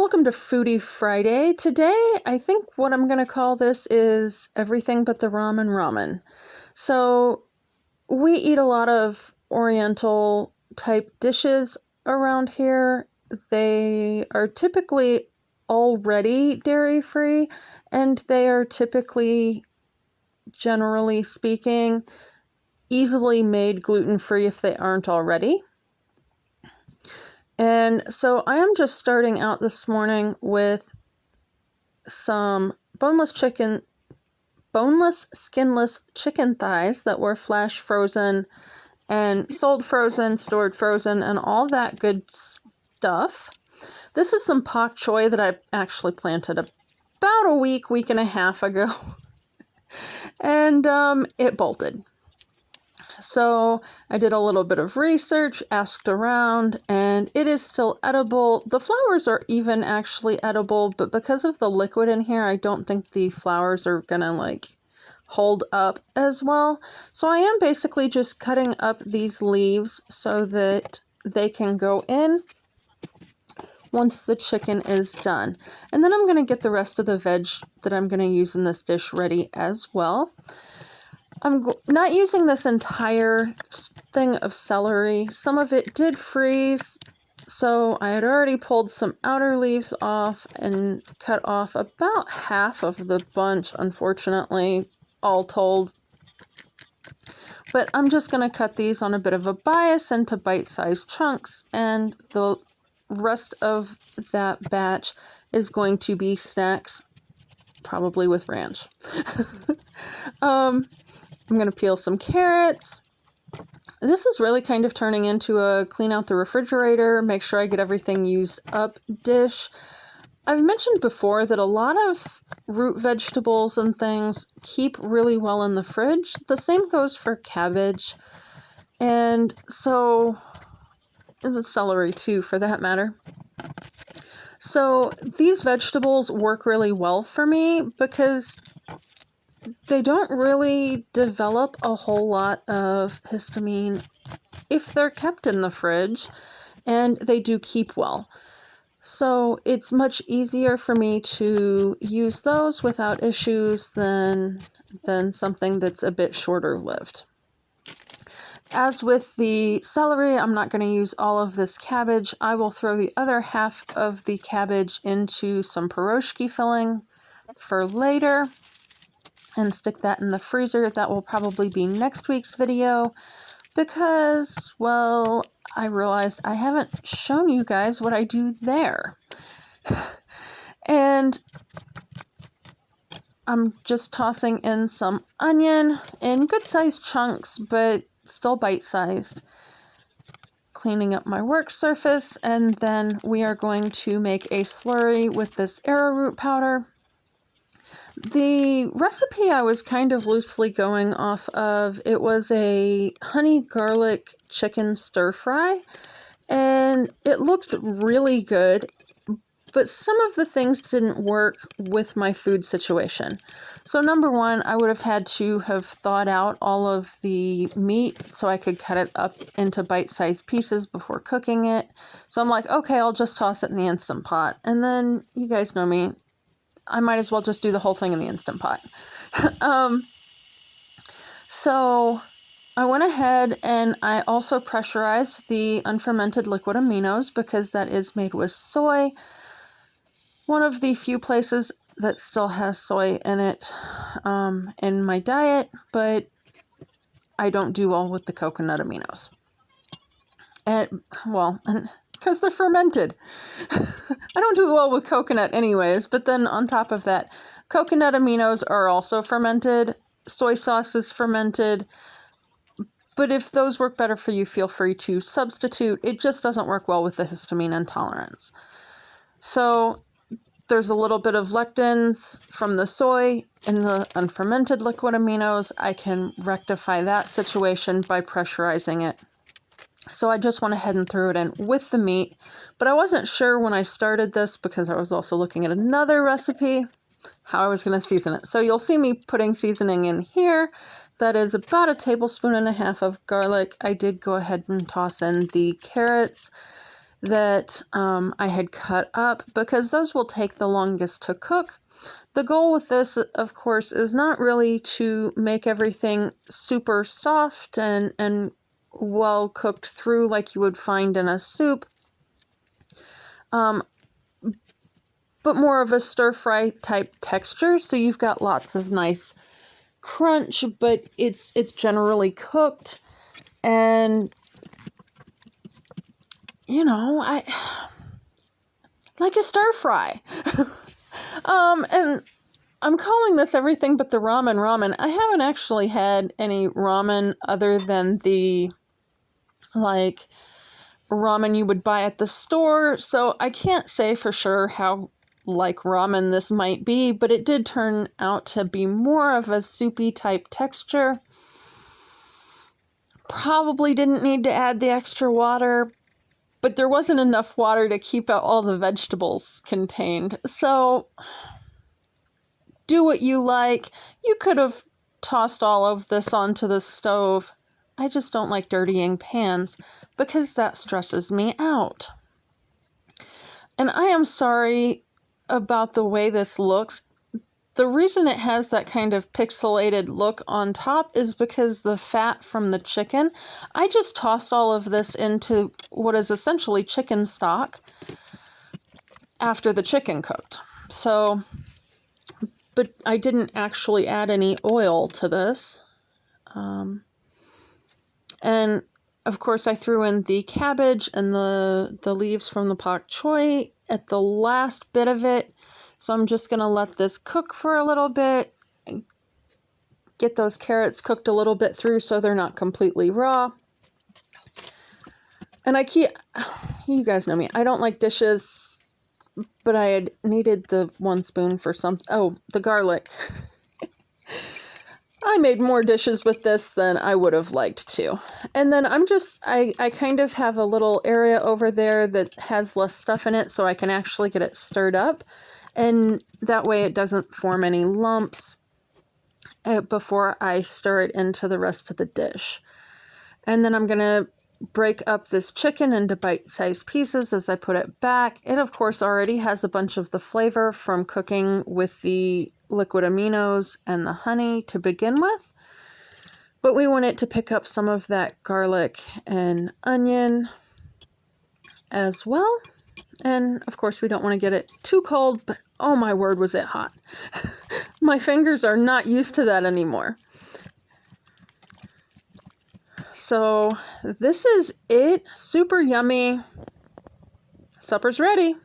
welcome to Foodie Friday. Today, I think what I'm going to call this is everything but the ramen. So, we eat a lot of Oriental type dishes around here. They are typically already dairy-free, and they are typically, generally speaking, easily made gluten-free if they aren't already. And so I am just starting out this morning with some boneless skinless chicken thighs that were flash frozen and sold frozen, stored frozen, and all that good stuff. This is some pak choi that I actually planted about a week and a half ago. And it bolted. So I did a little bit of research, asked around, and it is still edible. The flowers are even actually edible, but because of the liquid in here, I don't think the flowers are gonna hold up as well. So I am basically just cutting up these leaves so that they can go in once the chicken is done. And then I'm gonna get the rest of the veg that I'm gonna use in this dish ready as well. I'm not using this entire thing of celery. Some of it did freeze, so I had already pulled some outer leaves off and cut off about half of the bunch, unfortunately, all told. But I'm just going to cut these on a bit of a bias into bite-sized chunks, and the rest of that batch is going to be snacks, probably with ranch. I'm going to peel some carrots. This is really kind of turning into a clean out the refrigerator, make sure I get everything used up dish. I've mentioned before that a lot of root vegetables and things keep really well in the fridge. The same goes for cabbage, and so celery too, for that matter. So these vegetables work really well for me because they don't really develop a whole lot of histamine if they're kept in the fridge, and they do keep well. So it's much easier for me to use those without issues than something that's a bit shorter lived. As with the celery, I'm not going to use all of this cabbage. I will throw the other half of the cabbage into some pierogi filling for later and stick that in the freezer. That will probably be next week's video because, well, I realized I haven't shown you guys what I do there. And I'm just tossing in some onion in good-sized chunks, but still bite-sized. Cleaning up my work surface, and then we are going to make a slurry with this arrowroot powder. The recipe I was kind of loosely going off of, it was a honey garlic chicken stir fry, and it looked really good, but some of the things didn't work with my food situation. So number one, I would have had to have thawed out all of the meat so I could cut it up into bite-sized pieces before cooking it. So I'm like, okay, I'll just toss it in the Instant Pot. And then, you guys know me, I might as well just do the whole thing in the Instant Pot. So I went ahead and I also pressurized the unfermented liquid aminos because that is made with soy. One of the few places that still has soy in it in my diet, but I don't do well with the coconut aminos. Because they're fermented. I don't do well with coconut anyways, but then on top of that, coconut aminos are also fermented. Soy sauce is fermented. But if those work better for you, feel free to substitute. It just doesn't work well with the histamine intolerance. So there's a little bit of lectins from the soy in the unfermented liquid aminos. I can rectify that situation by pressurizing it. So I just went ahead and threw it in with the meat, but I wasn't sure when I started this because I was also looking at another recipe how I was going to season it. So you'll see me putting seasoning in here. That is about 1.5 tablespoons of garlic. I did go ahead and toss in the carrots. that I had cut up because those will take the longest to cook. The goal with this, of course, is not really to make everything super soft and well cooked through like you would find in a soup, but more of a stir-fry type texture. So you've got lots of nice crunch, but it's generally cooked, and you know, I like a stir fry. And I'm calling this everything but the ramen. I haven't actually had any ramen other than the like ramen you would buy at the store, so I can't say for sure how like ramen this might be, but it did turn out to be more of a soupy type texture. Probably didn't need to add the extra water, but there wasn't enough water to keep out all the vegetables contained. So do what you like. You could have tossed all of this onto the stove. I just don't like dirtying pans because that stresses me out. And I am sorry about the way this looks. The reason it has that kind of pixelated look on top is because the fat from the chicken. I just tossed all of this into what is essentially chicken stock after the chicken cooked. So, but I didn't actually add any oil to this. And of course I threw in the cabbage and the leaves from the pak choi at the last bit of it. So I'm just going to let this cook for a little bit, get those carrots cooked a little bit through so they're not completely raw. And you guys know me, I don't like dishes, but I had needed the 1 spoon for the garlic. I made more dishes with this than I would have liked to. And then I kind of have a little area over there that has less stuff in it so I can actually get it stirred up. And that way it doesn't form any lumps before I stir it into the rest of the dish. And then I'm going to break up this chicken into bite-sized pieces as I put it back. It, of course, already has a bunch of the flavor from cooking with the liquid aminos and the honey to begin with. But we want it to pick up some of that garlic and onion as well. And of course we don't want to get it too cold, but oh my word, was it hot. My fingers are not used to that anymore. So this is it. Super yummy. Supper's ready.